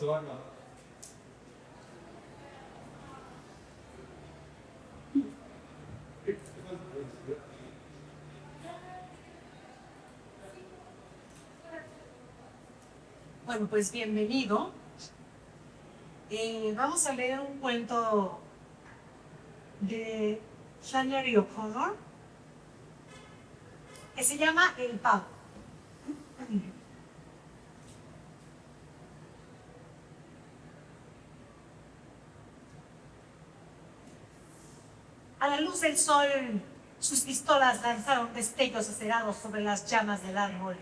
Bueno, pues bienvenido. Vamos a leer un cuento de Flannery O'Connor que se llama El pavo. A la luz del sol, sus pistolas lanzaron destellos acerados sobre las llamas del árbol.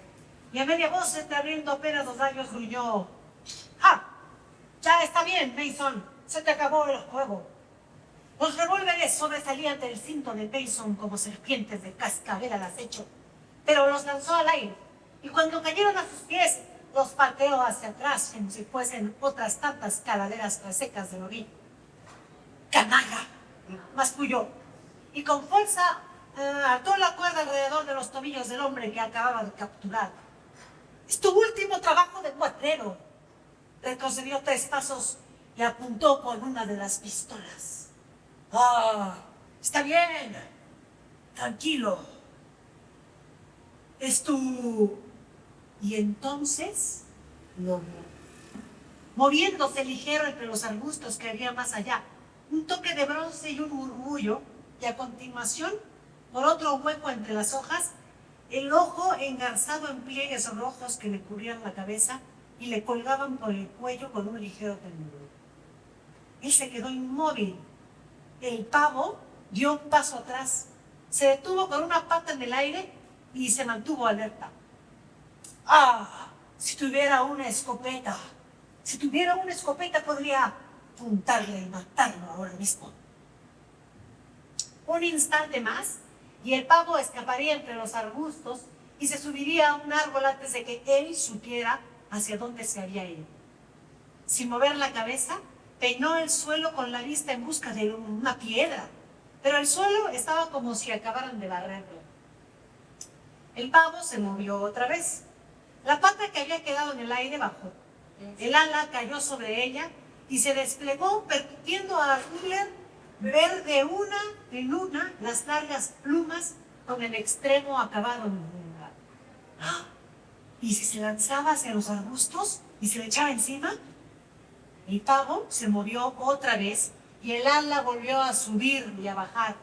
Y a media voz, entreabriendo apenas los labios, gruñó: ¡Ah! Ya está bien, Mason. Se te acabó el juego. Los revólveres sobresalían del cinto de Mason como serpientes de cascabel al acecho, pero los lanzó al aire, y cuando cayeron a sus pies, los pateó hacia atrás como si fuesen otras tantas caladeras resecas del orín. ¡Canalla!, masculló, y con fuerza ató la cuerda alrededor de los tobillos del hombre que acababa de capturar. «Es tu último trabajo de cuatrero». Retrocedió 3 pasos y apuntó con una de las pistolas. «Ah, está bien. Tranquilo. Es tu...». Y entonces lo vio, moviéndose ligero entre los arbustos que había más allá. Un toque de bronce y un murmullo, y a continuación, por otro hueco entre las hojas, el ojo engarzado en pliegues rojos que le cubrían la cabeza y le colgaban por el cuello con un ligero temblor. Él se quedó inmóvil. El pavo dio un paso atrás, se detuvo con una pata en el aire y se mantuvo alerta. «Ah, si tuviera una escopeta. Si tuviera una escopeta podría apuntarle y matarlo ahora mismo». Un instante más y el pavo escaparía entre los arbustos y se subiría a un árbol antes de que él supiera hacia dónde se había ido. Sin mover la cabeza, peinó el suelo con la vista en busca de una piedra, pero el suelo estaba como si acabaran de barrerlo. El pavo se movió otra vez. La pata que había quedado en el aire bajó. El ala cayó sobre ella y se desplegó, permitiendo a Ruller ver de una en una las largas plumas con el extremo acabado en punta. ¡Ah! ¿Y si se lanzaba hacia los arbustos y se le echaba encima? El pavo se movió otra vez y el ala volvió a subir y a bajar.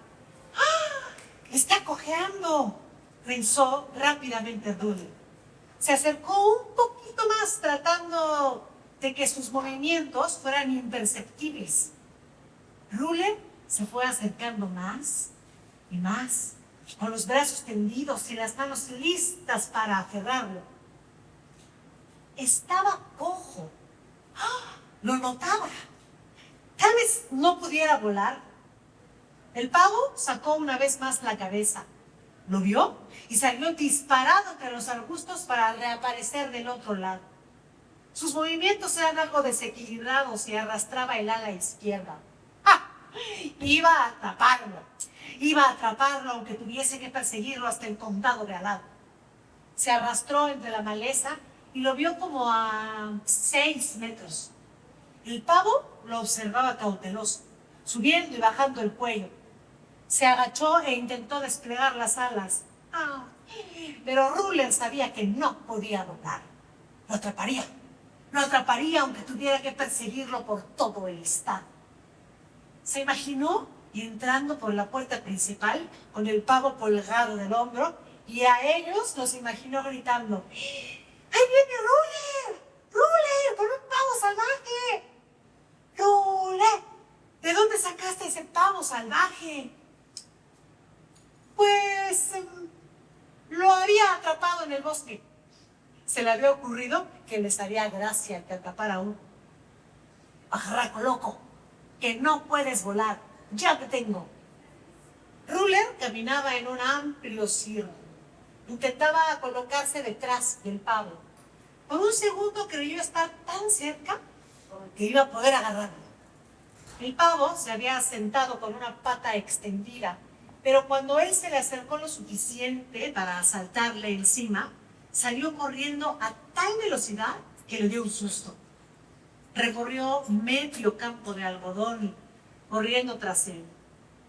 ¡Ah! ¡Está cojeando!, pensó rápidamente Ruller. Se acercó un poquito más, tratando de que sus movimientos fueran imperceptibles. Ruller se fue acercando más y más, con los brazos tendidos y las manos listas para aferrarlo. Estaba cojo. ¡Ah! Lo notaba. Tal vez no pudiera volar. El pavo sacó una vez más la cabeza. Lo vio y salió disparado entre los arbustos para reaparecer del otro lado. Sus movimientos eran algo desequilibrados y arrastraba el ala izquierda. ¡Ah! Iba a atraparlo, aunque tuviese que perseguirlo hasta el condado de al lado. Se arrastró entre la maleza y lo vio como a 6 metros. El pavo lo observaba cauteloso, subiendo y bajando el cuello. Se agachó e intentó desplegar las alas. ¡Ah! Pero Ruller sabía que no podía volar. Lo atraparía aunque tuviera que perseguirlo por todo el estado. Se imaginó entrando por la puerta principal con el pavo colgado del hombro y a ellos los imaginó gritando: ¡Ahí viene Ruller! ¡Ruller! ¡Con un pavo salvaje! ¡Ruller! ¿De dónde sacaste ese pavo salvaje? Pues lo había atrapado en el bosque. Se le había ocurrido que les haría gracia que atrapara a un pajarraco loco. Que no puedes volar, ya te tengo. Ruller caminaba en un amplio círculo. Intentaba colocarse detrás del pavo. Por un segundo creyó estar tan cerca que iba a poder agarrarlo. El pavo se había sentado con una pata extendida, pero cuando él se le acercó lo suficiente para saltarle encima, salió corriendo a tal velocidad que le dio un susto. recorrió medio campo de algodón corriendo tras él.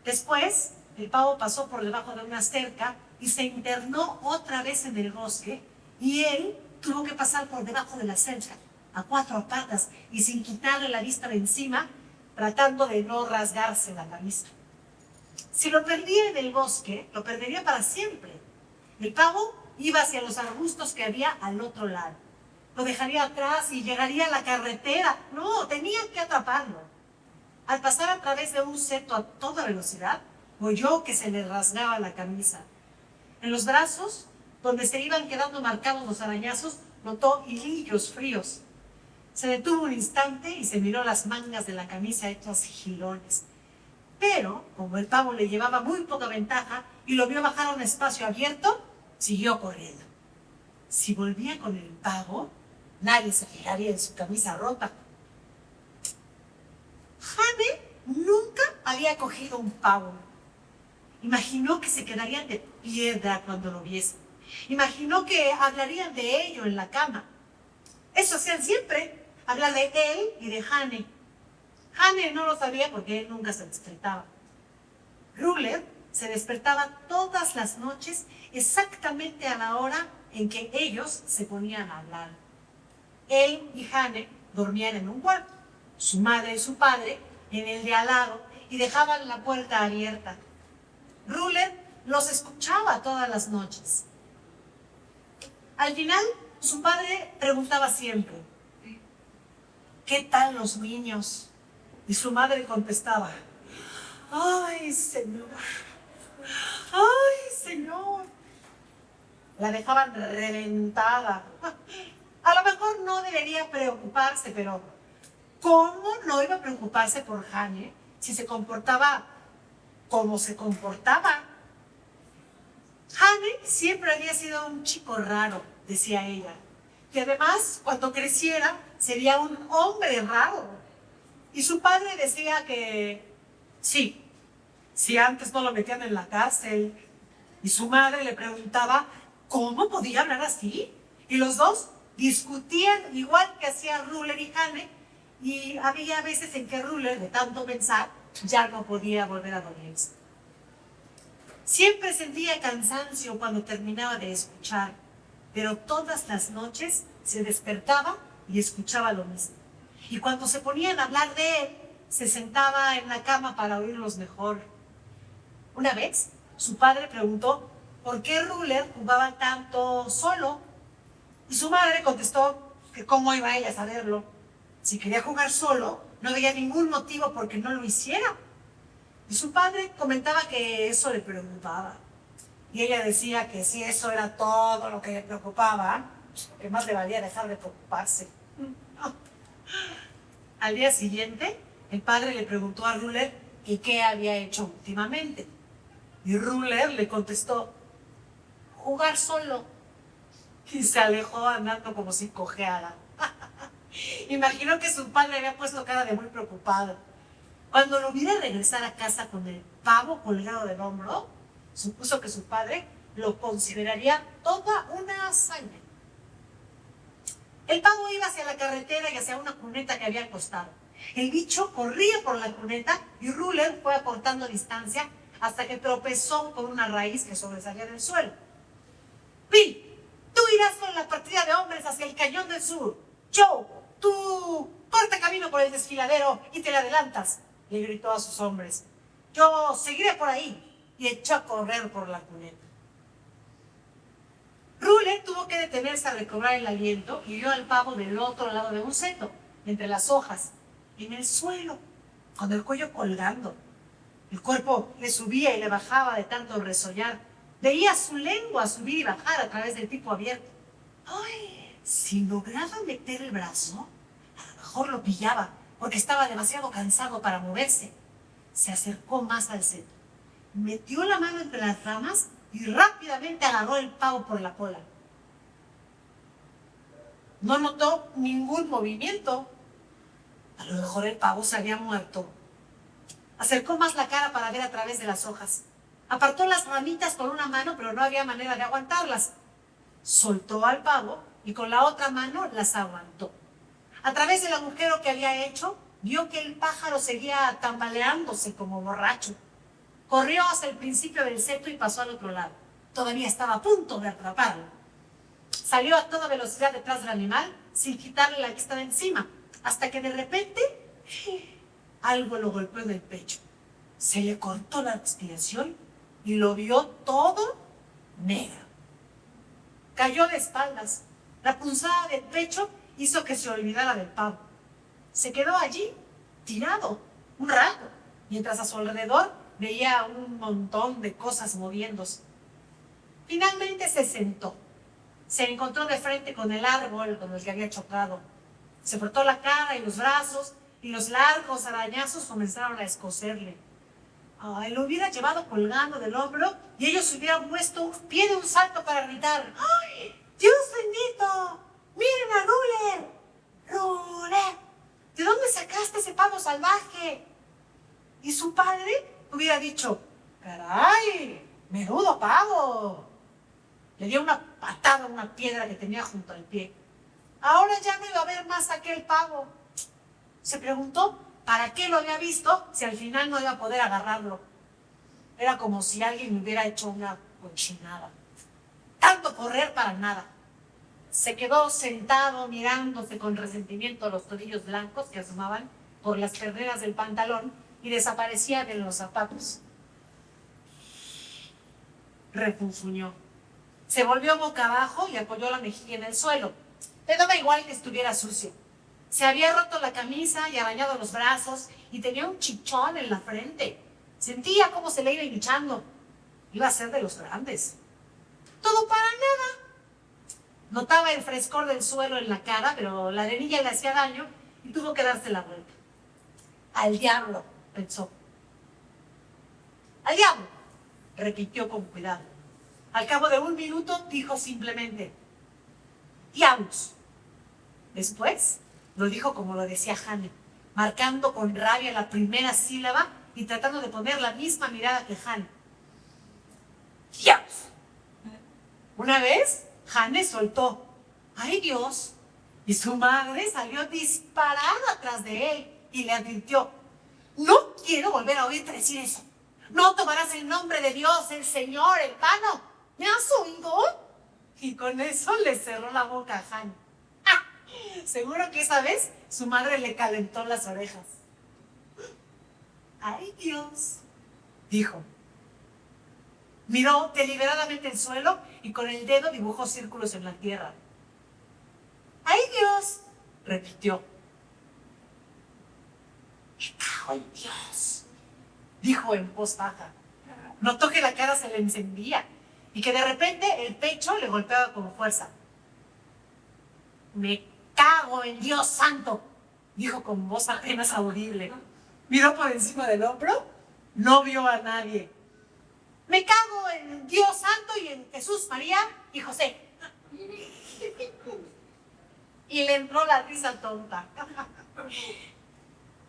Después, el pavo pasó por debajo de una cerca y se internó otra vez en el bosque, y él tuvo que pasar por debajo de la cerca, a cuatro patas y sin quitarle la vista de encima, tratando de no rasgarse la camisa. Si lo perdía en el bosque, lo perdería para siempre. El pavo iba hacia los arbustos que había al otro lado. Lo dejaría atrás y llegaría a la carretera. No, tenía que atraparlo. Al pasar a través de un seto a toda velocidad, oyó que se le rasgaba la camisa. En los brazos, donde se iban quedando marcados los arañazos, notó hilillos fríos. Se detuvo un instante y se miró las mangas de la camisa hechas jirones. Pero, como el pavo le llevaba muy poca ventaja y lo vio bajar a un espacio abierto, siguió corriendo. Si volvía con el pavo, nadie se fijaría en su camisa rota. Jane nunca había cogido un pavo. Imaginó que se quedarían de piedra cuando lo viesen. Imaginó que hablarían de ello en la cama. Eso hacían siempre, hablar de él y de Jane. Jane no lo sabía porque él nunca se despertaba. Ruler se despertaba todas las noches exactamente a la hora en que ellos se ponían a hablar. Él y Jane dormían en un cuarto, su madre y su padre en el de al lado, y dejaban la puerta abierta. Ruler los escuchaba todas las noches. Al final, su padre preguntaba siempre: ¿qué tal los niños? Y su madre contestaba: ¡ay, señor! ¡Ay, señor! La dejaban reventada. A lo mejor no debería preocuparse, pero ¿cómo no iba a preocuparse por Jane si se comportaba como se comportaba? Jane siempre había sido un chico raro, decía ella, que además, cuando creciera, sería un hombre raro. Y su padre decía que sí, si antes no lo metían en la cárcel. Y su madre le preguntaba cómo podía hablar así. Y los dos discutían igual que hacía Ruler y Jane. Y había veces en que Ruler, de tanto pensar, ya no podía volver a dormirse. Siempre sentía cansancio cuando terminaba de escuchar, pero todas las noches se despertaba y escuchaba lo mismo. Y cuando se ponían a hablar de él, se sentaba en la cama para oírlos mejor. Una vez, su padre preguntó por qué Ruler jugaba tanto solo. Y su madre contestó que cómo iba ella a saberlo. Si quería jugar solo, no había ningún motivo por qué no lo hiciera. Y su padre comentaba que eso le preocupaba. Y ella decía que si eso era todo lo que le preocupaba, que más le valía dejar de preocuparse. Al día siguiente, el padre le preguntó a Ruler que qué había hecho últimamente. Y Ruler le contestó: jugar solo. Y se alejó andando como si cojeara. Imaginó que su padre había puesto cara de muy preocupado. Cuando lo viera regresar a casa con el pavo colgado del hombro, supuso que su padre lo consideraría toda una hazaña. El pavo iba hacia la carretera y hacia una cuneta que había al costado. El bicho corría por la cuneta y Ruler fue acortando distancia hasta que tropezó con una raíz que sobresalía del suelo. Bill, tú irás con la partida de hombres hacia el cañón del sur. Joe, tú corta camino por el desfiladero y te le adelantas, le gritó a sus hombres. Yo seguiré por ahí, y echó a correr por la cuneta. Ruler tuvo que detenerse a recobrar el aliento y vio al pavo del otro lado de un seto, entre las hojas, en el suelo, con el cuello colgando. El cuerpo le subía y le bajaba de tanto resollar. Veía su lengua subir y bajar a través del pico abierto. ¡Ay! Si lograba meter el brazo, a lo mejor lo pillaba, porque estaba demasiado cansado para moverse. Se acercó más al seto, metió la mano entre las ramas y rápidamente agarró el pavo por la cola. No notó ningún movimiento. A lo mejor el pavo se había muerto. Acercó más la cara para ver a través de las hojas. Apartó las ramitas con una mano, pero no había manera de aguantarlas. Soltó al pavo y con la otra mano las aguantó. A través del agujero que había hecho, vio que el pájaro seguía tambaleándose como borracho. Corrió hasta el principio del seto y pasó al otro lado. Todavía estaba a punto de atraparlo. Salió a toda velocidad detrás del animal sin quitarle la vista de encima, hasta que de repente algo lo golpeó en el pecho. Se le cortó la respiración y lo vio todo negro. Cayó de espaldas. La punzada del pecho hizo que se olvidara del pavo. Se quedó allí, tirado, un rato, mientras a su alrededor veía un montón de cosas moviéndose. Finalmente se sentó. Se encontró de frente con el árbol con el que había chocado. Se frotó la cara y los brazos, y los largos arañazos comenzaron a escocerle. Lo hubiera llevado colgando del hombro y ellos se hubieran puesto un pie de un salto para gritar: ¡ay, Dios bendito! ¡Miren a Ruler! ¡Ruler! ¿De dónde sacaste ese pavo salvaje? Y su padre hubiera dicho: ¡caray! ¡Menudo pavo! Le dio una patada a una piedra que tenía junto al pie. Ahora ya no iba a ver más aquel pavo. Se preguntó para qué lo había visto si al final no iba a poder agarrarlo. Era como si alguien hubiera hecho una cochinada. Tanto correr para nada. Se quedó sentado mirándose con resentimiento los tobillos blancos que asomaban por las perneras del pantalón y desaparecían en los zapatos. Refunfuñó. Se volvió boca abajo y apoyó la mejilla en el suelo. Le daba igual que estuviera sucio. Se había roto la camisa y arañado los brazos y tenía un chichón en la frente. Sentía cómo se le iba hinchando. Iba a ser de los grandes. Todo para nada. Notaba el frescor del suelo en la cara, pero la arenilla le hacía daño y tuvo que darse la vuelta. Al diablo, pensó. Al diablo, repitió con cuidado. Al cabo de un minuto dijo simplemente: diablos. Después lo dijo como lo decía Hane, marcando con rabia la primera sílaba y tratando de poner la misma mirada que Hane. ¡Diablos! Una vez, Hane soltó: ¡ay, Dios! Y su madre salió disparada atrás de él y le advirtió: no quiero volver a oírte decir eso. No tomarás el nombre de Dios, el Señor, el Pano. ¿Me has oído? Y con eso le cerró la boca a Hane. Seguro que esa vez su madre le calentó las orejas. ¡Ay, Dios!, dijo. Miró deliberadamente el suelo y con el dedo dibujó círculos en la tierra. ¡Ay, Dios!, repitió. ¡Me cago en Dios!, dijo en voz baja. Notó que la cara se le encendía y que de repente el pecho le golpeaba con fuerza. Me cago en Dios santo, dijo con voz apenas audible. Miró por encima del hombro, no vio a nadie. Me cago en Dios santo y en Jesús, María y José. Y le entró la risa tonta.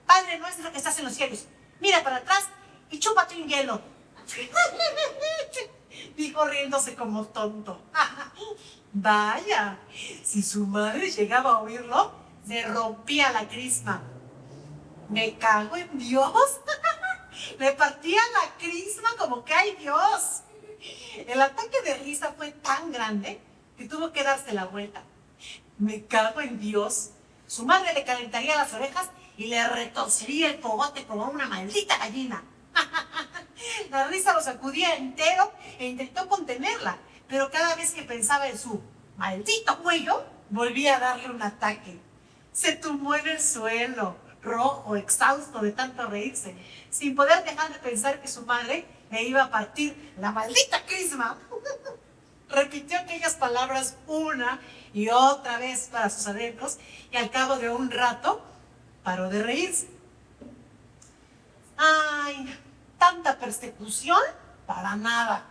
Padre nuestro que estás en los cielos, mira para atrás y chúpate un hielo. Dijo riéndose como tonto. Vaya, si su madre llegaba a oírlo, se rompía la crisma. Me cago en Dios. Le partía la crisma como que ¡ay, Dios! El ataque de risa fue tan grande que tuvo que darse la vuelta. Me cago en Dios. Su madre le calentaría las orejas y le retorcería el cogote como una maldita gallina. La risa lo sacudía entero e intentó contenerla, pero cada vez que pensaba en su maldito cuello, volvía a darle un ataque. Se tumbó en el suelo, rojo, exhausto de tanto reírse, sin poder dejar de pensar que su madre le iba a partir la maldita crisma. Repitió aquellas palabras una y otra vez para sus adentros y al cabo de un rato paró de reírse. ¡Ay! Tanta persecución para nada,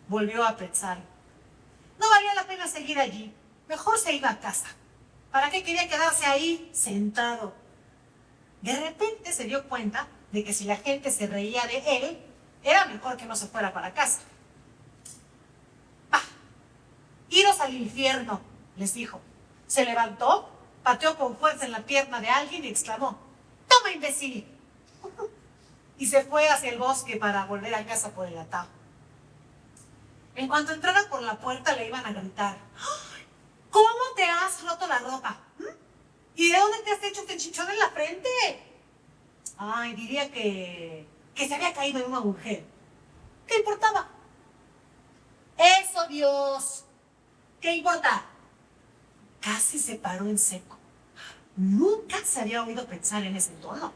volvió a pensar. No valía la pena seguir allí, mejor se iba a casa. ¿Para qué quería quedarse ahí sentado? De repente se dio cuenta de que si la gente se reía de él, era mejor que no se fuera para casa. ¡Bah! Iros al infierno, les dijo. Se levantó, pateó con fuerza en la pierna de alguien y exclamó: ¡Toma, imbécil! Y se fue hacia el bosque para volver a casa por el atajo. En cuanto entrara por la puerta le iban a gritar: ¿cómo te has roto la ropa? ¿Y de dónde te has hecho este chichón en la frente? Ay, diría que se había caído en un agujero. ¿Qué importaba? Eso, Dios. ¿Qué importa? Casi se paró en seco. Nunca se había oído pensar en ese tono.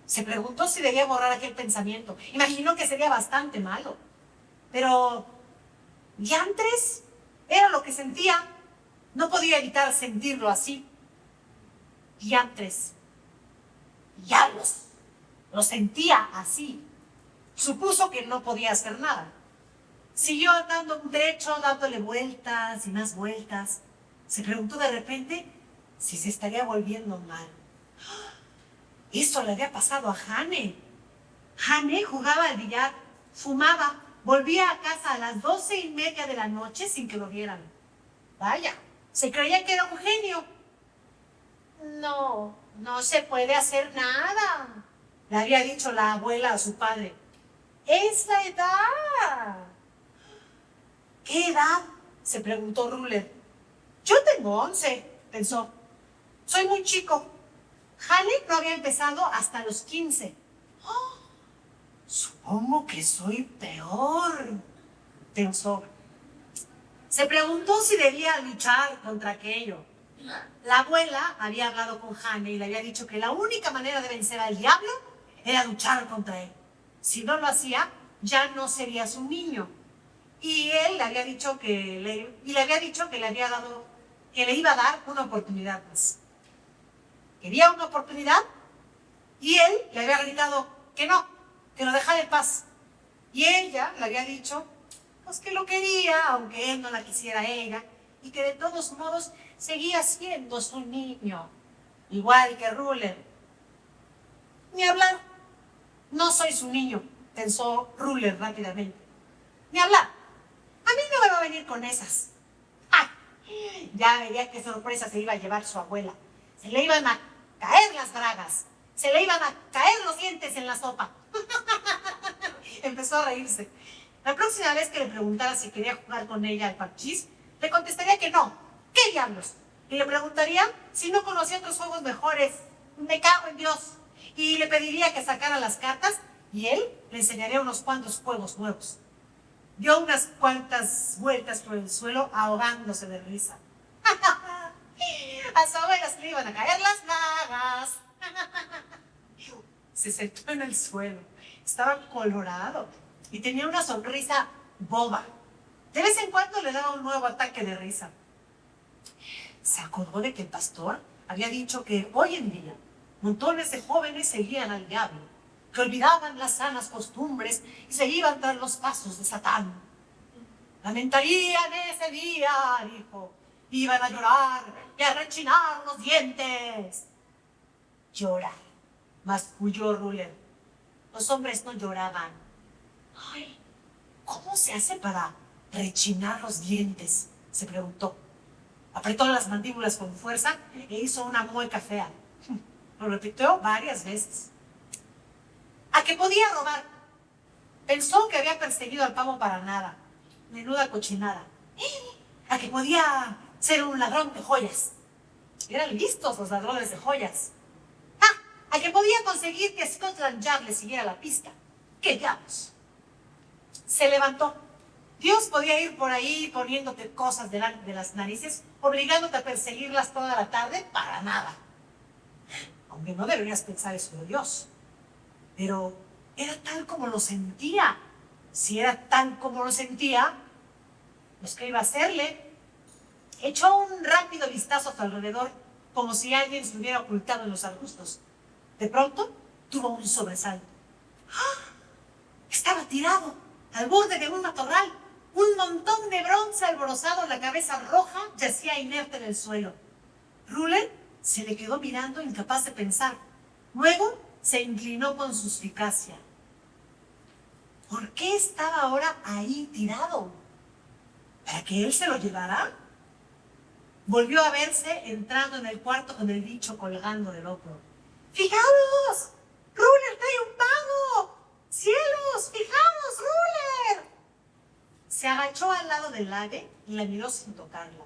Se preguntó si debía borrar aquel pensamiento. Imaginó que sería bastante malo. Pero diantres, era lo que sentía. No podía evitar sentirlo así. Diantres. Diablos. Lo sentía así. Supuso que no podía hacer nada. Siguió andando un trecho, dándole vueltas y más vueltas. Se preguntó de repente si se estaría volviendo mal. Eso le había pasado a Hane. Hane jugaba al billar, fumaba, volvía a casa a las 12:30 de la noche sin que lo vieran. Vaya, se creía que era un genio. No se puede hacer nada, le había dicho la abuela a su padre. Es la edad. ¿Qué edad?, se preguntó Ruler. Yo tengo 11, pensó. Soy muy chico. Hane no había empezado hasta los 15. ¡Oh! Supongo que soy peor, pensó. Se preguntó si debía luchar contra aquello. La abuela había hablado con Hane y le había dicho que la única manera de vencer al diablo era luchar contra él. Si no lo hacía, ya no serías un niño. Y él le había dicho que le iba a dar una oportunidad más. Quería una oportunidad y él le había gritado que no, que lo dejara en paz. Y ella le había dicho pues que lo quería, aunque él no la quisiera a ella, y que de todos modos seguía siendo su niño, igual que Ruler. Ni hablar. No soy su niño, pensó Ruler rápidamente. Ni hablar. A mí no me va a venir con esas. ¡Ay! Ya veía qué sorpresa se iba a llevar su abuela. Se le iban a caer las bragas. Se le iban a caer los dientes en la sopa. Empezó a reírse. La próxima vez que le preguntara si quería jugar con ella al parchís, le contestaría que no. ¿Qué diablos? Y le preguntaría si no conocía otros juegos mejores. Me cago en Dios. Y le pediría que sacara las cartas y él le enseñaría unos cuantos juegos nuevos. Dio unas cuantas vueltas por el suelo ahogándose de risa. A su abuela se le iban a caer las bragas. Se sentó en el suelo. Estaba colorado y tenía una sonrisa boba. De vez en cuando le daba un nuevo ataque de risa. Se acordó de que el pastor había dicho que hoy en día montones de jóvenes seguían al diablo, que olvidaban las sanas costumbres y se iban tras los pasos de Satán. Lamentarían ese día, dijo. Iban a llorar y a rechinar los dientes. Llorar, masculló Ruler. Los hombres no lloraban. Ay, ¿cómo se hace para rechinar los dientes?, se preguntó. Apretó las mandíbulas con fuerza e hizo una mueca fea. Lo repitió varias veces. ¿A qué podía robar? Pensó que había perseguido al pavo para nada. Menuda cochinada. ¿A que podía ser un ladrón de joyas? Eran listos los ladrones de joyas. ¿A que podía conseguir que Scotland Yard le siguiera la pista? ¡Qué diablos! Se levantó. Dios podía ir por ahí poniéndote cosas delante de las narices, obligándote a perseguirlas toda la tarde para nada. Aunque no deberías pensar eso de Dios. Pero era tal como lo sentía. Si era tal como lo sentía, pues ¿qué iba a hacerle? Echó un rápido vistazo a su alrededor, como si alguien se hubiera ocultado en los arbustos. De pronto, tuvo un sobresalto. ¡Ah! Estaba tirado, al borde de un matorral. Un montón de bronce alborozado, la cabeza roja, yacía inerte en el suelo. Ruler se le quedó mirando, incapaz de pensar. Luego se inclinó con suspicacia. ¿Por qué estaba ahora ahí tirado? ¿Para que él se lo llevara? volvió a verse entrando en el cuarto con el bicho colgando del hombro. ¡Fijaos! ¡Ruler trae un pavo! ¡Cielos! ¡Fijaos, Ruler! Se agachó al lado del ave y la miró sin tocarla.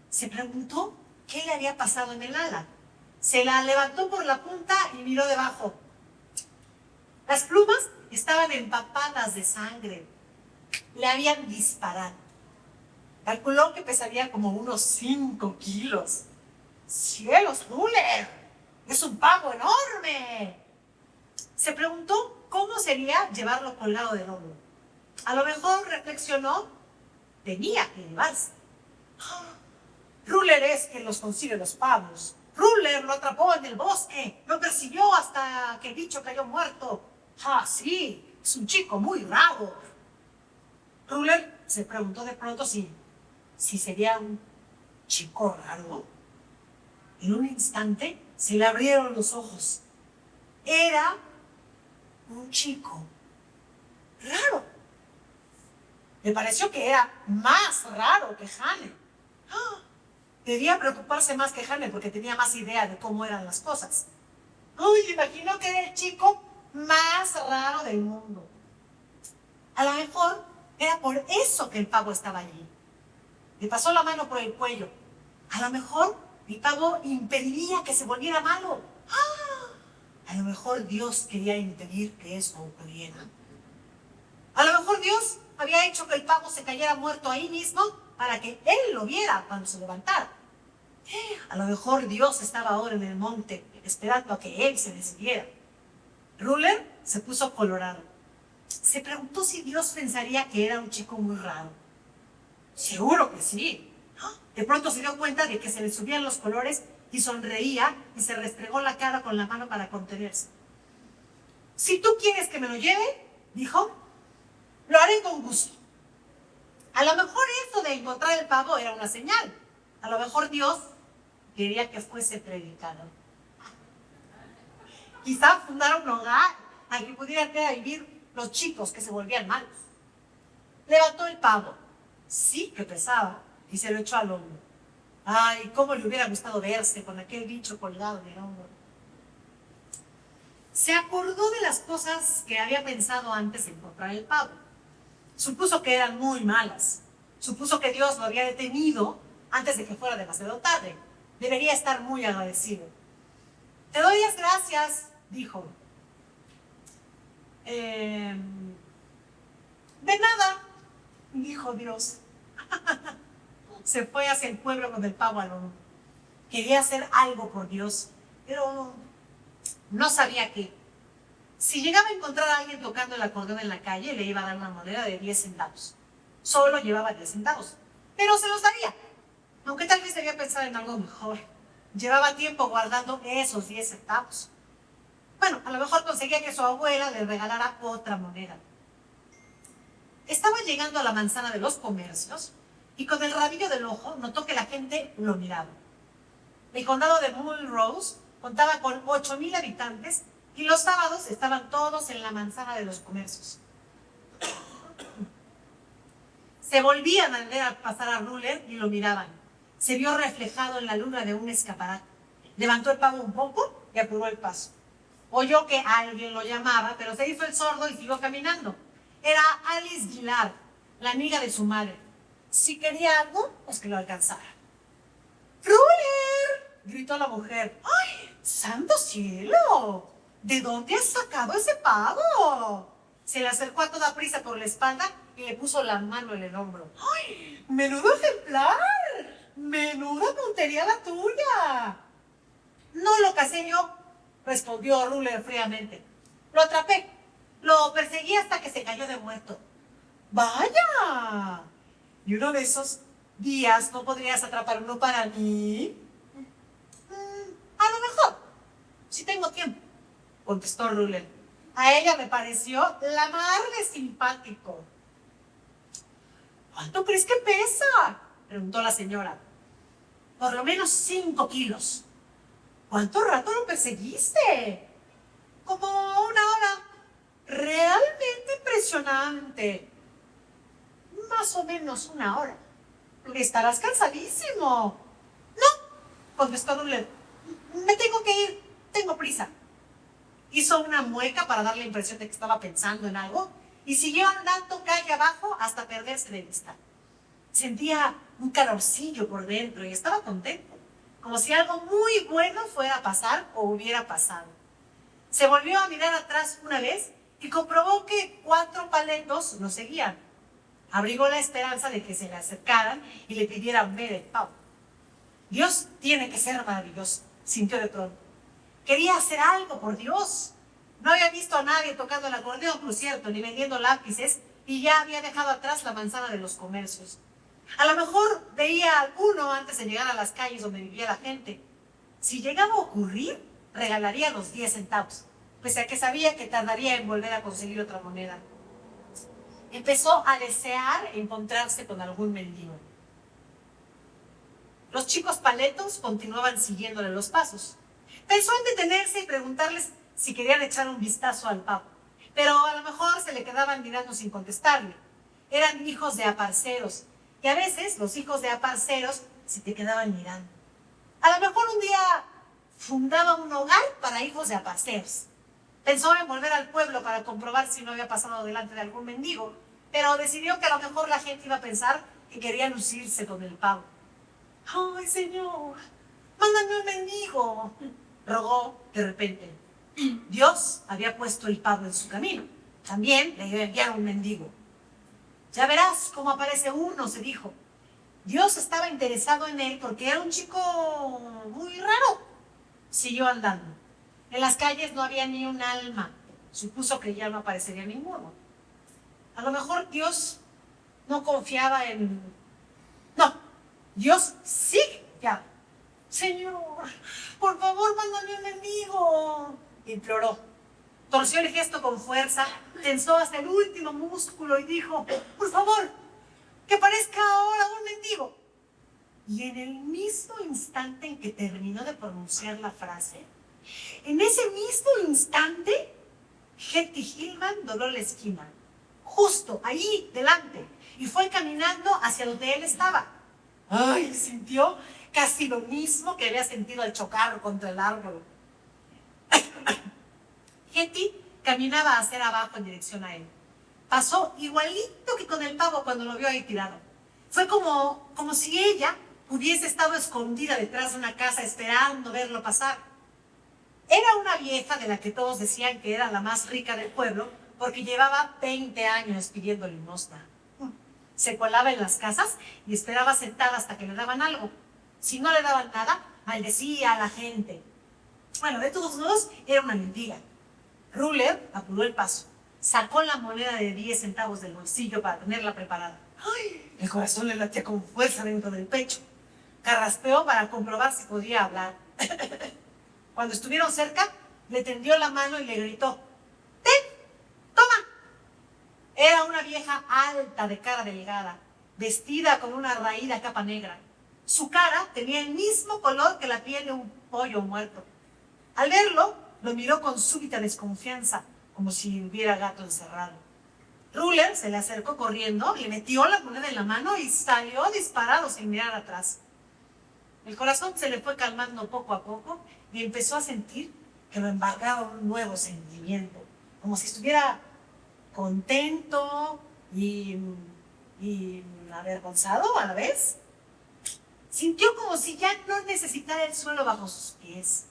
Se preguntó qué le había pasado en el ala. Se la levantó por la punta y miró debajo. Las plumas estaban empapadas de sangre. Le habían disparado. Calculó que pesaría como unos 5 kilos. ¡Cielos, Ruler! ¡Es un pavo enorme! Se preguntó cómo sería llevarlo colgado del hombro. A lo mejor reflexionó, tenía que llevarse. Ruler es quien los consigue los pavos. Ruler lo atrapó en el bosque, lo persiguió hasta que el bicho cayó muerto. ¡Ah, sí! Es un chico muy raro. Ruler se preguntó de pronto si sería un chico raro. En un instante se le abrieron los ojos. Era un chico raro. Le pareció que era más raro que Hane. Debía preocuparse más que Hane porque tenía más idea de cómo eran las cosas. Uy, imagino que era el chico más raro del mundo. A lo mejor era por eso que el pavo estaba allí. Le pasó la mano por el cuello. A lo mejor el pavo impediría que se volviera malo. A lo mejor Dios quería impedir que eso ocurriera. A lo mejor Dios había hecho que el pavo se cayera muerto ahí mismo para que él lo viera cuando se levantara. A lo mejor Dios estaba ahora en el monte esperando a que él se decidiera. Ruler se puso colorado. Se preguntó si Dios pensaría que era un chico muy raro. Seguro que sí. De pronto se dio cuenta de que se le subían los colores y sonreía y se restregó la cara con la mano para contenerse. Si tú quieres que me lo lleve, dijo, lo haré con gusto. A lo mejor eso de encontrar el pavo era una señal. A lo mejor Dios quería que fuese predicador. Quizá fundara un hogar al que pudieran ir a vivir los chicos que se volvían malos. Levantó el pavo, sí que pesaba, y se lo echó al hombro. Ay, cómo le hubiera gustado verse con aquel bicho colgado en el hombro. Se acordó de las cosas que había pensado antes de encontrar el pavo. Supuso que eran muy malas. Supuso que Dios lo había detenido antes de que fuera demasiado tarde. Debería estar muy agradecido. Te doy las gracias, dijo. De nada, dijo Dios. Se fue hacia el pueblo con el pavo al hombro. Quería hacer algo por Dios, pero no sabía qué. Si llegaba a encontrar a alguien tocando el acordeón en la calle, le iba a dar una moneda de 10 centavos. Solo llevaba 10 centavos, pero se los daría. Aunque tal vez debía pensar en algo mejor. Llevaba tiempo guardando esos 10 centavos. Bueno, a lo mejor conseguía que su abuela le regalara otra moneda. Estaba llegando a la manzana de los comercios y con el rabillo del ojo notó que la gente lo miraba. El condado de Mulrose contaba con 8,000 habitantes y los sábados estaban todos en la manzana de los comercios. Se volvían a ver a pasar a Ruler y lo miraban. Se vio reflejado en la luna de un escaparate. Levantó el pavo un poco y apuró el paso. Oyó que alguien lo llamaba, pero se hizo el sordo y siguió caminando. Era Alice Gillard, la amiga de su madre. Si quería algo, pues que lo alcanzara. ¡Ruler! Gritó la mujer. ¡Ay, santo cielo! ¿De dónde has sacado ese pavo? Se le acercó a toda prisa por la espalda y le puso la mano en el hombro. ¡Ay, menudo ejemplar! ¡Menuda puntería la tuya! No lo casé yo, respondió Ruler fríamente. Lo atrapé. Lo perseguí hasta que se cayó de muerto. ¡Vaya! ¿Y uno de esos días no podrías atrapar uno para mí? A lo mejor, si tengo tiempo, contestó Ruler. A ella me pareció la mar de simpático. ¿Cuánto crees que pesa? Preguntó la señora. Por lo menos 5 kilos. ¿Cuánto rato lo perseguiste? Como 1 hora. Realmente impresionante. Más o menos 1 hora. Estarás cansadísimo. contestó Ruler. Me tengo que ir, tengo prisa. Hizo una mueca para dar la impresión de que estaba pensando en algo y siguió andando calle abajo hasta perderse de vista. Sentía un calorcillo por dentro y estaba contento, como si algo muy bueno fuera a pasar o hubiera pasado. Se volvió a mirar atrás una vez y comprobó que 4 paletos lo seguían. Abrigó la esperanza de que se le acercaran y le pidieran ver el pavo. Dios tiene que ser maravilloso, sintió de pronto. Quería hacer algo por Dios. No había visto a nadie tocando el acordeón, por cierto, ni vendiendo lápices, y ya había dejado atrás la manzana de los comercios. A lo mejor veía a alguno antes de llegar a las calles donde vivía la gente. Si llegaba a ocurrir, regalaría los 10 centavos, pese a que sabía que tardaría en volver a conseguir otra moneda. Empezó a desear encontrarse con algún mendigo. Los chicos paletos continuaban siguiéndole los pasos. Pensó en detenerse y preguntarles si querían echar un vistazo al pavo, pero a lo mejor se le quedaban mirando sin contestarle. Eran hijos de aparceros, y a veces los hijos de aparceros se te quedaban mirando. A lo mejor un día fundaba un hogar para hijos de aparceros. Pensó en volver al pueblo para comprobar si no había pasado delante de algún mendigo, pero decidió que a lo mejor la gente iba a pensar que quería lucirse con el pavo. ¡Ay, señor! ¡Mándame un mendigo!, rogó de repente. Dios había puesto el pavo en su camino. También le iba a enviar un mendigo. Ya verás cómo aparece uno, se dijo. Dios estaba interesado en él porque era un chico muy raro. Siguió andando. En las calles no había ni un alma. Supuso que ya no aparecería ninguno. A lo mejor Dios no confiaba en... No, Dios sí confiaba. Señor, por favor, mándame un mendigo, imploró. Torció el gesto con fuerza, tensó hasta el último músculo y dijo, por favor, que parezca ahora un mendigo. Y en el mismo instante en que terminó de pronunciar la frase, en ese mismo instante, Hetty Hillman dobló la esquina, justo ahí delante, y fue caminando hacia donde él estaba. ¡Ay! Sintió casi lo mismo que había sentido al chocar contra el árbol. Hetty caminaba hacia abajo en dirección a él. Pasó igualito que con el pavo cuando lo vio ahí tirado. Fue como si ella hubiese estado escondida detrás de una casa esperando verlo pasar. Era una vieja de la que todos decían que era la más rica del pueblo porque llevaba 20 años pidiendo limosna. Se colaba en las casas y esperaba sentada hasta que le daban algo. Si no le daban nada, maldecía a la gente. Bueno, de todos modos, era una mendiga. Ruler apuró el paso. Sacó la moneda de 10 centavos del bolsillo para tenerla preparada. ¡Ay! El corazón le latía con fuerza dentro del pecho. Carraspeó para comprobar si podía hablar. Cuando estuvieron cerca, le tendió la mano y le gritó, ¡ten! ¡Toma! Era una vieja alta de cara delgada, vestida con una raída capa negra. Su cara tenía el mismo color que la piel de un pollo muerto. Al verlo, lo miró con súbita desconfianza, como si hubiera gato encerrado. Ruler se le acercó corriendo, le metió la moneda en la mano y salió disparado sin mirar atrás. El corazón se le fue calmando poco a poco y empezó a sentir que lo embargaba un nuevo sentimiento, como si estuviera contento y avergonzado a la vez. Sintió como si ya no necesitara el suelo bajo sus pies.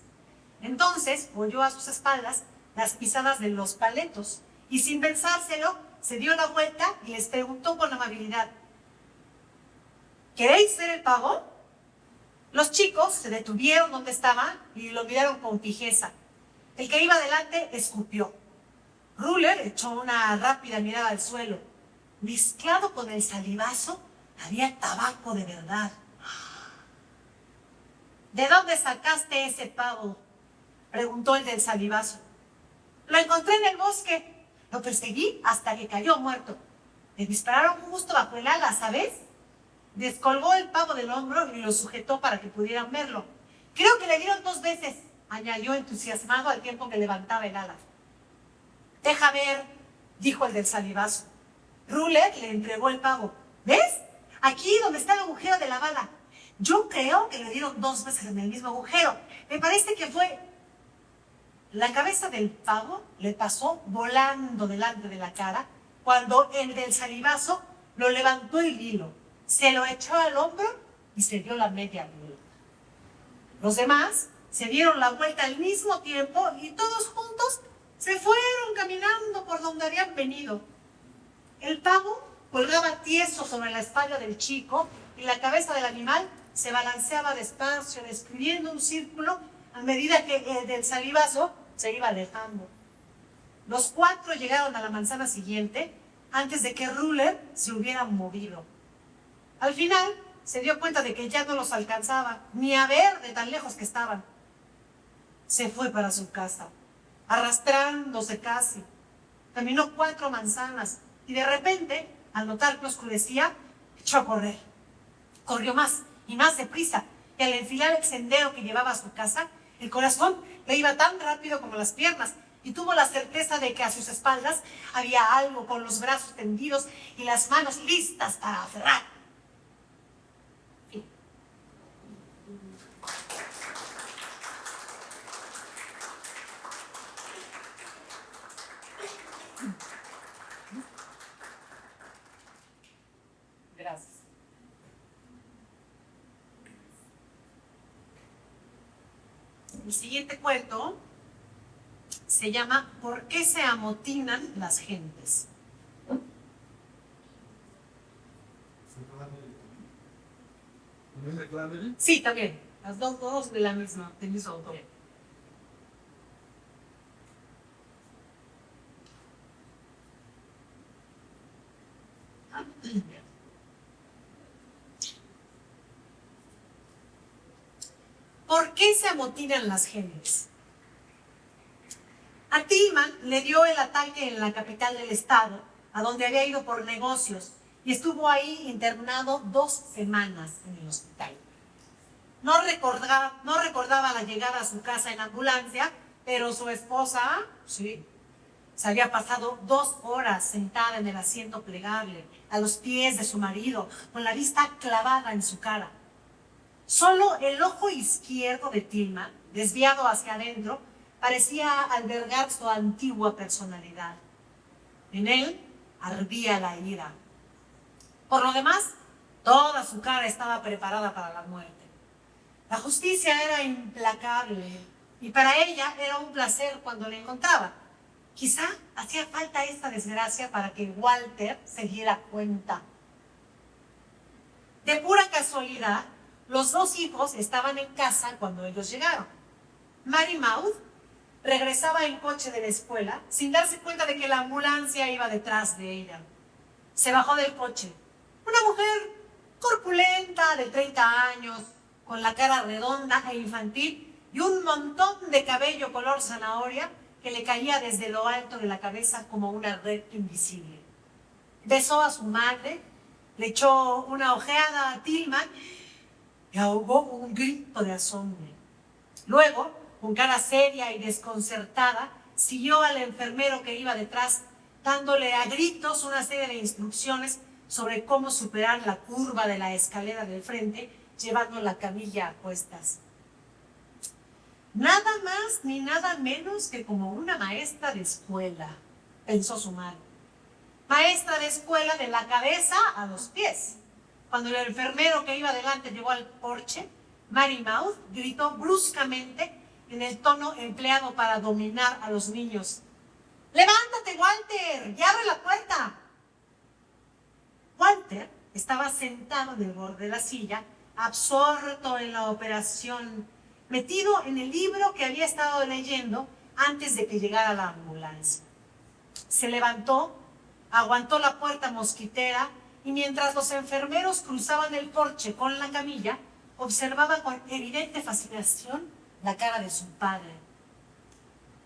Entonces oyó a sus espaldas las pisadas de los paletos y sin pensárselo se dio la vuelta y les preguntó con amabilidad, ¿queréis ver el pavo? Los chicos se detuvieron donde estaban y lo miraron con fijeza. El que iba adelante escupió. Ruler echó una rápida mirada al suelo. Mezclado con el salivazo había tabaco de verdad. ¿De dónde sacaste ese pavo?, preguntó el del salivazo. Lo encontré en el bosque. Lo perseguí hasta que cayó muerto. Le dispararon justo bajo el ala, ¿sabes? Descolgó el pavo del hombro y lo sujetó para que pudieran verlo. Creo que le dieron 2 veces, añadió entusiasmado al tiempo que levantaba el ala. Deja ver, dijo el del salivazo. Ruler le entregó el pavo. ¿Ves? Aquí donde está el agujero de la bala. Yo creo que le dieron 2 veces en el mismo agujero. Me parece que fue la cabeza del pavo le pasó volando delante de la cara cuando el del salivazo lo levantó el hilo, se lo echó al hombro y se dio la media vuelta. Los demás se dieron la vuelta al mismo tiempo y todos juntos se fueron caminando por donde habían venido. El pavo colgaba tieso sobre la espalda del chico y la cabeza del animal se balanceaba despacio, describiendo un círculo a medida que el del salivazo se iba alejando. Los 4 llegaron a la manzana siguiente antes de que Ruler se hubiera movido. Al final se dio cuenta de que ya no los alcanzaba ni a ver de tan lejos que estaban. Se fue para su casa, arrastrándose casi. Caminó 4 manzanas y de repente, al notar que oscurecía, echó a correr. Corrió más y más deprisa, y al enfilar el sendero que llevaba a su casa, el corazón le iba tan rápido como las piernas, y tuvo la certeza de que a sus espaldas había algo con los brazos tendidos y las manos listas para aferrar. Fin. Gracias. El siguiente cuento se llama ¿Por qué se amotinan las gentes? Sí, también. Las dos de la misma, del mismo autor. ¿Por qué se amotinan las gentes? A Tillman le dio el ataque en la capital del estado, a donde había ido por negocios, y estuvo ahí internado 2 semanas en el hospital. No recordaba la llegada a su casa en ambulancia, pero su esposa, sí, se había pasado 2 horas sentada en el asiento plegable, a los pies de su marido, con la vista clavada en su cara. Solo el ojo izquierdo de Tillman, desviado hacia adentro, parecía albergar su antigua personalidad. En él ardía la ira. Por lo demás, toda su cara estaba preparada para la muerte. La justicia era implacable y para ella era un placer cuando la encontraba. Quizá hacía falta esta desgracia para que Walter se diera cuenta. De pura casualidad, los 2 hijos estaban en casa cuando ellos llegaron. Mary Mouth regresaba en coche de la escuela sin darse cuenta de que la ambulancia iba detrás de ella. Se bajó del coche. Una mujer corpulenta de 30 años, con la cara redonda e infantil y un montón de cabello color zanahoria que le caía desde lo alto de la cabeza como una red invisible. Besó a su madre, le echó una ojeada a Tillman y ahogó un grito de asombro. Luego, con cara seria y desconcertada, siguió al enfermero que iba detrás, dándole a gritos una serie de instrucciones sobre cómo superar la curva de la escalera del frente, llevando la camilla a cuestas. Nada más ni nada menos que como una maestra de escuela, pensó su madre. Maestra de escuela de la cabeza a los pies. Cuando el enfermero que iba delante llegó al porche, Mary Mouth gritó bruscamente en el tono empleado para dominar a los niños. ¡Levántate, Walter! ¡Y abre la puerta! Walter estaba sentado en el borde de la silla, absorto en la operación, metido en el libro que había estado leyendo antes de que llegara la ambulancia. Se levantó, aguantó la puerta mosquitera y mientras los enfermeros cruzaban el porche con la camilla, observaba con evidente fascinación la cara de su padre.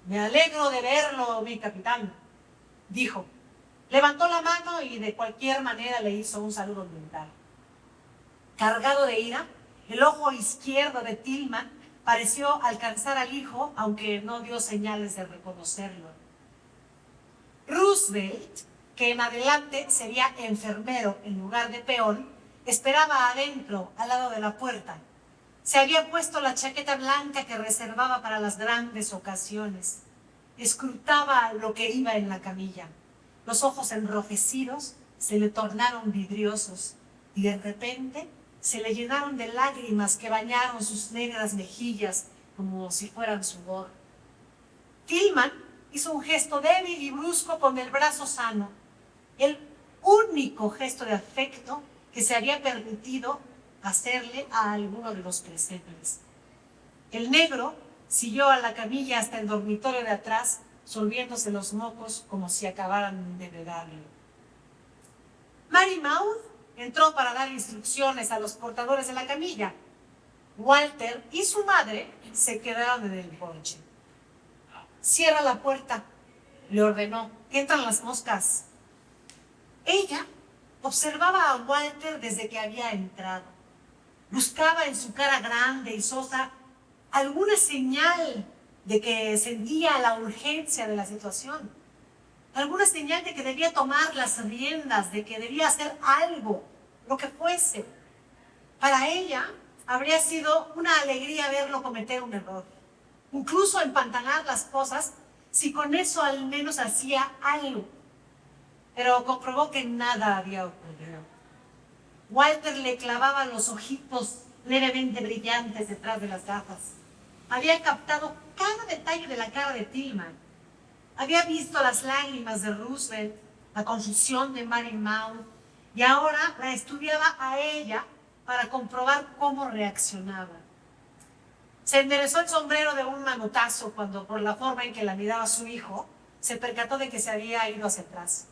«Me alegro de verlo, mi capitán», dijo. Levantó la mano y de cualquier manera le hizo un saludo militar. Cargado de ira, el ojo izquierdo de Tillman pareció alcanzar al hijo, aunque no dio señales de reconocerlo. Roosevelt, que en adelante sería enfermero en lugar de peón, esperaba adentro, al lado de la puerta. Se había puesto la chaqueta blanca que reservaba para las grandes ocasiones. Escrutaba lo que iba en la camilla. Los ojos enrojecidos se le tornaron vidriosos y de repente se le llenaron de lágrimas que bañaron sus negras mejillas como si fueran sudor. Tillman hizo un gesto débil y brusco con el brazo sano, el único gesto de afecto que se había permitido hacerle a alguno de los presentes. El negro siguió a la camilla hasta el dormitorio de atrás, solviéndose los mocos como si acabaran de beberle. Mary Mouth entró para dar instrucciones a los portadores de la camilla. Walter y su madre se quedaron en el porche. «Cierra la puerta», le ordenó, «que entran las moscas». Ella observaba a Walter desde que había entrado. Buscaba en su cara grande y sosa alguna señal de que sentía la urgencia de la situación, alguna señal de que debía tomar las riendas, de que debía hacer algo, lo que fuese. Para ella habría sido una alegría verlo cometer un error, incluso empantanar las cosas, si con eso al menos hacía algo. Pero comprobó que nada había ocurrido. Walter le clavaba los ojitos levemente brillantes detrás de las gafas. Había captado cada detalle de la cara de Tillman. Había visto las lágrimas de Roosevelt, la confusión de Mary Mouth, y ahora la estudiaba a ella para comprobar cómo reaccionaba. Se enderezó el sombrero de un manotazo cuando, por la forma en que la miraba su hijo, se percató de que se había ido hacia atrás.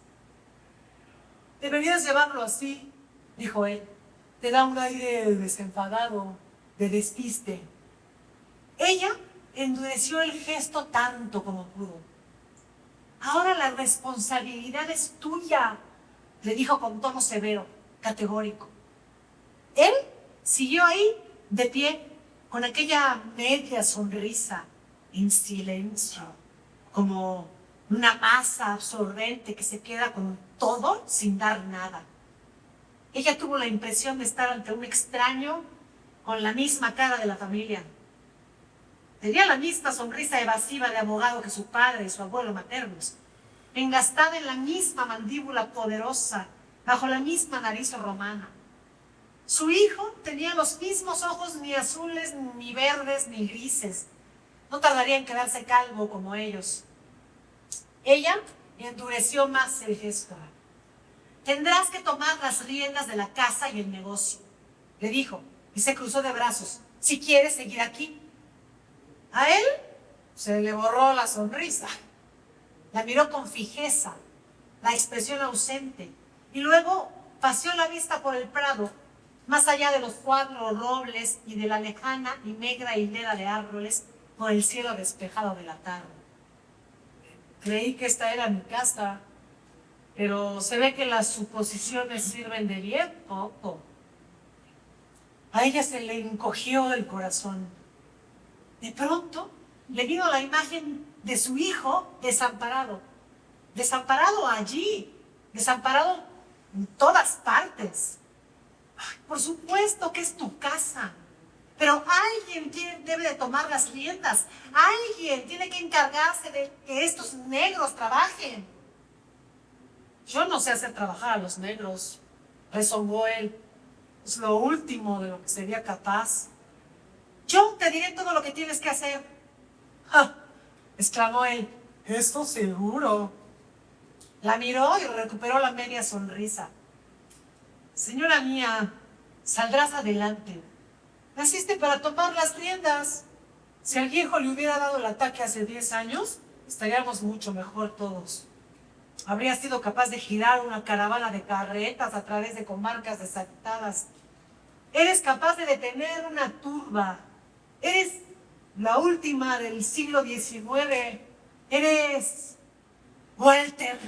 «Deberías llevarlo así», dijo él. «Te da un aire desenfadado, de despiste». Ella endureció el gesto tanto como pudo. «Ahora la responsabilidad es tuya», le dijo con tono severo, categórico. Él siguió ahí, de pie, con aquella media sonrisa, en silencio, como una masa absorbente que se queda con todo sin dar nada. Ella tuvo la impresión de estar ante un extraño con la misma cara de la familia. Tenía la misma sonrisa evasiva de abogado que su padre y su abuelo maternos, engastada en la misma mandíbula poderosa, bajo la misma nariz romana. Su hijo tenía los mismos ojos, ni azules, ni verdes, ni grises. No tardaría en quedarse calvo como ellos. Ella endureció más el gesto. «Tendrás que tomar las riendas de la casa y el negocio», le dijo, y se cruzó de brazos, «si quieres seguir aquí». A él se le borró la sonrisa. La miró con fijeza, la expresión ausente, y luego paseó la vista por el prado, más allá de los 4 robles y de la lejana y negra hilera de árboles por el cielo despejado de la tarde. «Creí que esta era mi casa, pero se ve que las suposiciones sirven de bien poco». A ella se le encogió el corazón. De pronto le vino la imagen de su hijo desamparado. Desamparado allí, desamparado en todas partes. Ay, por supuesto que es tu casa, pero alguien debe de tomar las riendas. Alguien tiene que encargarse de que estos negros trabajen. «Yo no sé hacer trabajar a los negros», rezongó él. «Es lo último de lo que sería capaz». «Yo te diré todo lo que tienes que hacer». «¡Ja!», exclamó él. «Esto seguro». La miró y recuperó la media sonrisa. «Señora mía, saldrás adelante. Naciste para tomar las riendas. Si al viejo le hubiera dado el ataque hace 10 años, estaríamos mucho mejor todos. Habría sido capaz de girar una caravana de carretas a través de comarcas deshabitadas. Eres capaz de detener una turba. Eres la última del siglo XIX. Eres Walter»,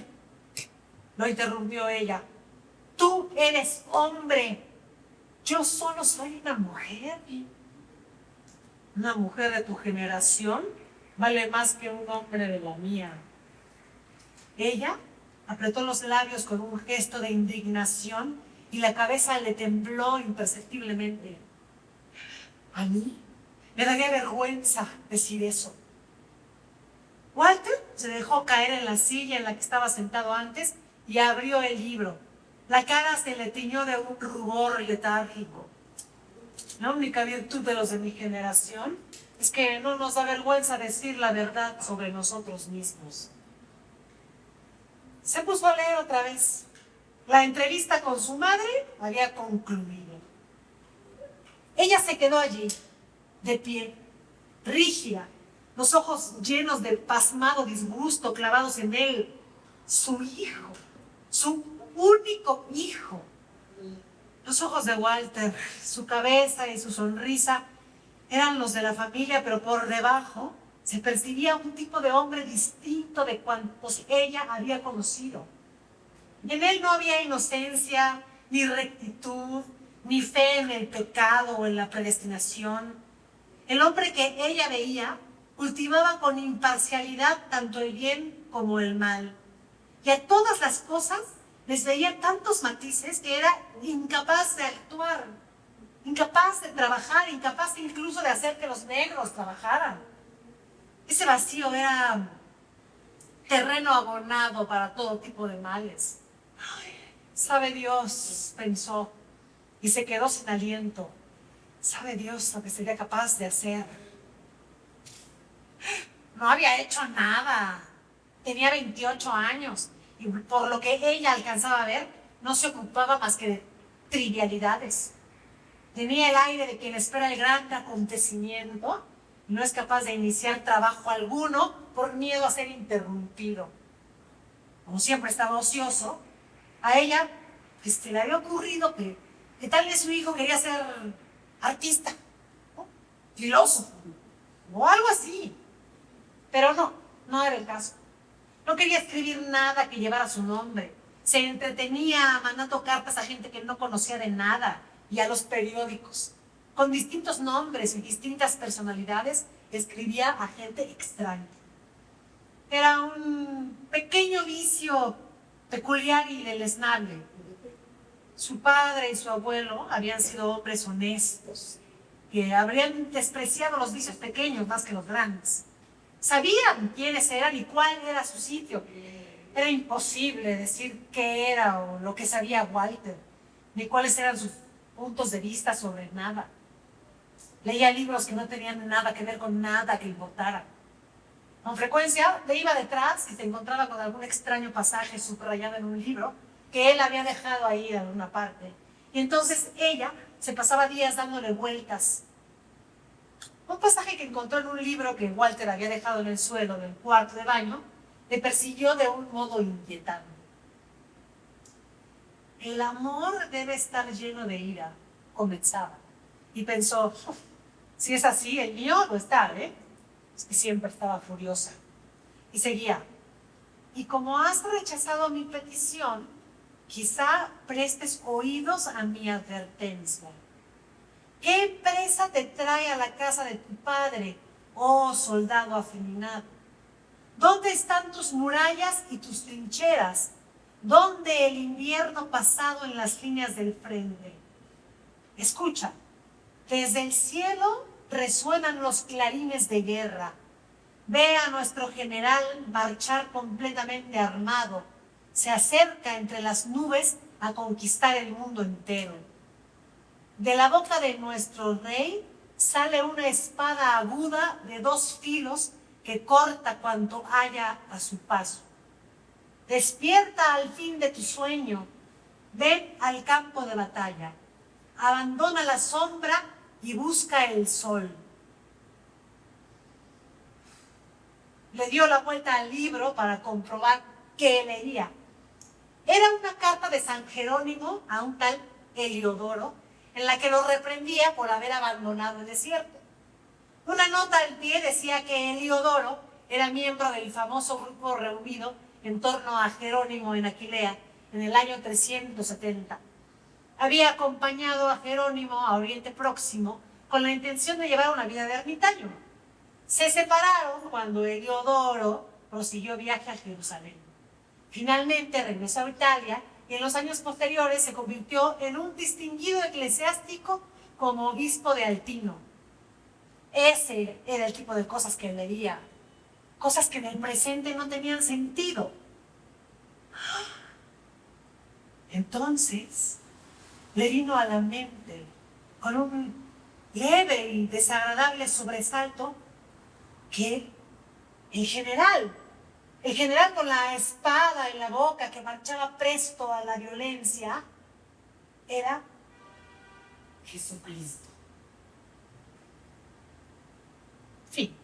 lo interrumpió ella. «Tú eres hombre. Yo solo soy una mujer». «Una mujer de tu generación vale más que un hombre de la mía». Ella apretó los labios con un gesto de indignación y la cabeza le tembló imperceptiblemente. A mí me daría vergüenza decir eso. Walter se dejó caer en la silla en la que estaba sentado antes y abrió el libro. La cara se le tiñó de un rubor letárgico. La única virtud de los de mi generación es que no nos da vergüenza decir la verdad sobre nosotros mismos. Se puso a leer otra vez. La entrevista con su madre había concluido. Ella se quedó allí, de pie, rígida, los ojos llenos de pasmado disgusto clavados en él. Su hijo, su único hijo. Los ojos de Walter, su cabeza y su sonrisa eran los de la familia, pero por debajo se percibía un tipo de hombre distinto de cuantos ella había conocido. En él no había inocencia, ni rectitud, ni fe en el pecado o en la predestinación. El hombre que ella veía cultivaba con imparcialidad tanto el bien como el mal. Y a todas las cosas les veía tantos matices que era incapaz de actuar, incapaz de trabajar, incapaz incluso de hacer que los negros trabajaran. Ese vacío era terreno abonado para todo tipo de males. Ay, sabe Dios, pensó, y se quedó sin aliento. Sabe Dios lo que sería capaz de hacer. No había hecho nada. Tenía 28 años y por lo que ella alcanzaba a ver, no se ocupaba más que de trivialidades. Tenía el aire de quien espera el gran acontecimiento y no es capaz de iniciar trabajo alguno por miedo a ser interrumpido. Como siempre estaba ocioso, a ella le había ocurrido que tal vez su hijo quería ser artista, ¿no? Filósofo o algo así. Pero no era el caso. No quería escribir nada que llevara su nombre. Se entretenía mandando cartas a gente que no conocía de nada y a los periódicos. Con distintos nombres y distintas personalidades, escribía a gente extraña. Era un pequeño vicio peculiar y deleznable. Su padre y su abuelo habían sido hombres honestos, que habrían despreciado los vicios pequeños más que los grandes. Sabían quiénes eran y cuál era su sitio. Era imposible decir qué era o lo que sabía Walter, ni cuáles eran sus puntos de vista sobre nada. Leía libros que no tenían nada que ver con nada que importara. Con frecuencia le iba detrás y se encontraba con algún extraño pasaje subrayado en un libro que él había dejado ahí en alguna parte. Y entonces ella se pasaba días dándole vueltas. Un pasaje que encontró en un libro que Walter había dejado en el suelo del cuarto de baño le persiguió de un modo inquietante. El amor debe estar lleno de ira, comenzaba. Y pensó, si es así, el mío no está, ¿eh? Es que siempre estaba furiosa. Y seguía, y como has rechazado mi petición, quizá prestes oídos a mi advertencia. ¿Qué empresa te trae a la casa de tu padre, oh soldado afeminado? ¿Dónde están tus murallas y tus trincheras? ¿Dónde el invierno pasado en las líneas del frente? Escucha, desde el cielo resuenan los clarines de guerra. Ve a nuestro general marchar completamente armado. Se acerca entre las nubes a conquistar el mundo entero. De la boca de nuestro rey sale una espada aguda de 2 filos que corta cuanto haya a su paso. Despierta al fin de tu sueño, ven al campo de batalla, abandona la sombra y busca el sol. Le dio la vuelta al libro para comprobar qué leía. Era una carta de San Jerónimo a un tal Heliodoro, en la que lo reprendía por haber abandonado el desierto. Una nota al pie decía que Heliodoro era miembro del famoso grupo reunido en torno a Jerónimo en Aquilea en el año 370. Había acompañado a Jerónimo a Oriente Próximo con la intención de llevar una vida de ermitaño. Se separaron cuando Heliodoro prosiguió viaje a Jerusalén. Finalmente regresó a Italia y en los años posteriores se convirtió en un distinguido eclesiástico como obispo de Altino. Ese era el tipo de cosas que él leía, cosas que en el presente no tenían sentido. Entonces le vino a la mente, con un leve y desagradable sobresalto, que el general con la espada en la boca que marchaba presto a la violencia, era Jesucristo. Fin.